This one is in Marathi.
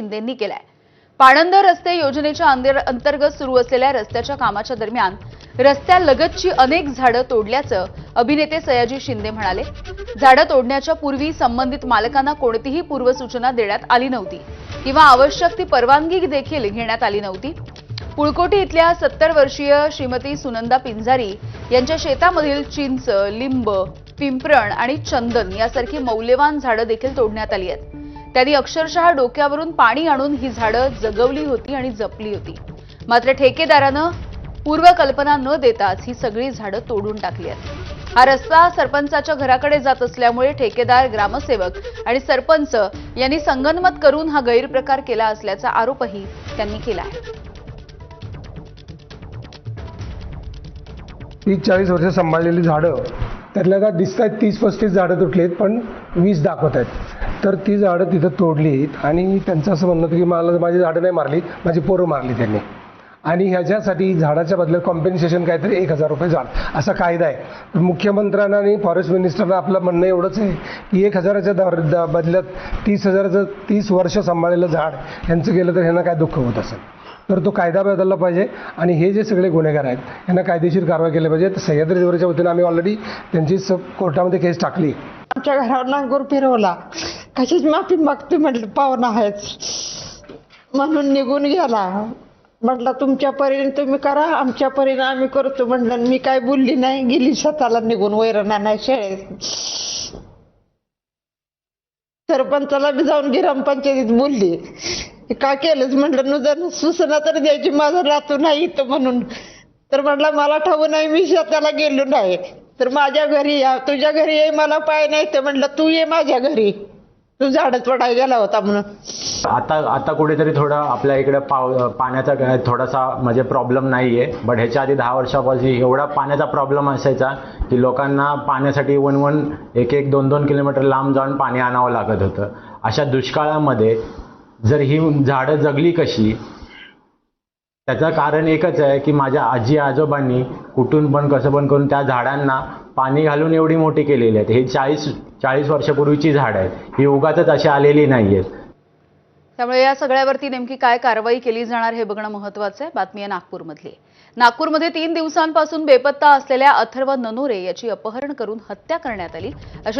शिंदेंनी केलाय। पाणंद रस्ते योजनेच्या अंतर्गत सुरू असलेल्या रस्त्याच्या कामाच्या दरम्यान रस्त्यालगतची अनेक झाडं तोडल्याचं अभिनेते सयाजी शिंदे म्हणाले। झाडं तोडण्याच्या पूर्वी संबंधित मालकांना कोणतीही पूर्वसूचना देण्यात आली नव्हती किंवा आवश्यक ती परवानगी देखील घेण्यात आली नव्हती। पुळकोटी इथल्या 70 वर्षीय श्रीमती सुनंदा पिंजारी यांच्या शेतामधील चिंच, लिंब, पिंपरण आणि चंदन यासारखी मौल्यवान झाडं देखील तोडण्यात आली आहेत। त्यांनी अक्षरशः डोक्यावरून पाणी आणून ही झाडं जगवली होती आणि जपली होती। मात्र ठेकेदारानं पूर्वकल्पना न देताच ही सगळी झाडं तोडून टाकली आहेत। हा रस्ता सरपंचाच्या घराकडे जात असल्यामुळे ठेकेदार, ग्रामसेवक आणि सरपंच यांनी संगनमत करून हा गैरप्रकार केला असल्याचा आरोपही त्यांनी केला आहे। 30-40 वर्ष सांभाळलेली झाडं त्यातल्या का दिसत आहेत 30-35 झाडं तुटलीत, पण 20 दाखवत आहेत। तर ती झाडं तिथं तोडलीत आणि त्यांचं असं म्हणणं होतं की मला माझी झाडं नाही मारली, माझी पोरं मारली त्यांनी, आणि ह्याच्यासाठी झाडाच्या बदल्यात कॉम्पेन्सेशन काहीतरी 1000 रुपये झाड असा कायदा आहे। तर मुख्यमंत्र्यांना आणि फॉरेस्ट मिनिस्टरना आपलं म्हणणं एवढंच आहे की 1000च्या बदल्यात 30,000चं 30 वर्ष सांभाळलेलं झाड यांचं गेलं तर ह्यांना काय दुःख होत असेल। तर तो कायदा बदलला पाहिजे आणि हे जे सगळे गुन्हेगार आहेत यांना कायदेशीर कारवाई केली पाहिजे। तर सह्याद्री देवराच्या वतीने आम्ही ऑलरेडी त्यांची कोर्टामध्ये केस टाकली। आमच्या घरावर नांगूर फिरवला, कशीच माफी मागते म्हटलं, पाहुणा आहेच म्हणून निघून गेला। म्हटलं तुमच्या परीने तुम्ही करा, आमच्या परीने आम्ही करतो म्हटलं। मी काय बोलली नाही, गेली स्वतःला निघून, वैरणा नाही शाळेत। सरपंचाला बी जाऊन ग्रामपंचायतीत बोलली, का केलंच म्हटलं, नुजर सूचना तर द्यायची, माझं राहतो नाही इथं म्हणून। तर म्हटलं मला ठाऊ नाही, मी शेताला गेलो नाही, तर माझ्या घरी या, तुझ्या घरी ये, मला पाय नाही तर म्हटलं तू ये माझ्या घरी, तू झाडच पडायला गेला होता म्हणून। आता कुठेतरी थोडं आपल्या इकडे पाण्याचा थोडासा म्हणजे प्रॉब्लेम नाहीये, बट ह्याच्या आधी 10 वर्षापासून एवढा पाण्याचा प्रॉब्लेम असायचा की लोकांना पाण्यासाठी 1-1, 2-2 किलोमीटर लांब जाऊन पाणी आणावं लागत होतं। अशा दुष्काळामध्ये जर ही झाडं जगली कशी, त्याचं कारण एकच आहे की माझ्या आजी आजोबांनी कुठून पण कसं पण करून त्या झाडांना पाणी घालून एवढी मोठी केलेली आहेत। हे 40 वर्षापूर्वीची झाडं आहेत, ही उगाचच अशी आलेली नाही आहेत। त्यामुळे या सगळ्यावरती नेमकी काय कारवाई केली जाणार हे बघणं महत्त्वाचं आहे। बातमी आहे नागपूरमधली। नागपूरमध्ये 3 दिवसांपासून बेपत्ता असलेल्या अथर्व ननोरे याची अपहरण करून हत्या करण्यात आली।